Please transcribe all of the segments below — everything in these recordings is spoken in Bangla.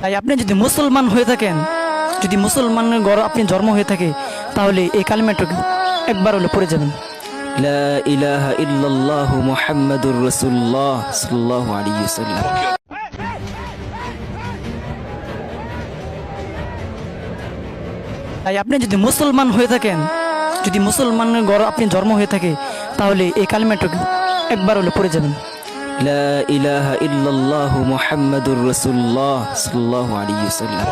তাই আপনি যদি মুসলমান হয়ে থাকেন, যদি মুসলমানের ঘর আপনি জন্ম হয়ে থাকে, তাহলে এই কালিমাটুকু একবার হলে পড়ে যাবেন, লা ইলাহা ইল্লাল্লাহু মুহাম্মাদুর রাসূলুল্লাহ সাল্লাল্লাহু আলাইহি ওয়াসাল্লাম। তাই আপনি যদি মুসলমান হয়ে থাকেন, যদি মুসলমানের ঘর আপনি জন্ম হয়ে থাকে, তাহলে এই কালিমাটুকু একবার হলে পড়ে যাবেন, লা ইলাহা ইল্লাল্লাহু মুহাম্মাদুর রাসূলুল্লাহ সাল্লাল্লাহু আলাইহি ওয়াসাল্লাম।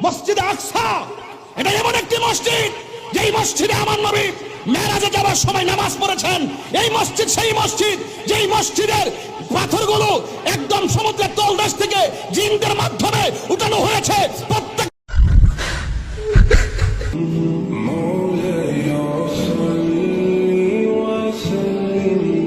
মসজিদে আকসা এটা এমন একটি মসজিদ, যেই মসজিদে আমার নবী মেরাজে যাওয়ার সময় নামাজ পড়েছেন। এই মসজিদ সেই মসজিদ যেই মসজিদের পাথরগুলো একদম সমুদ্রের তলদেশ থেকে জিনদের মাধ্যমে উঠানো হয়েছে। প্রত্যেক مولاي صل وسلم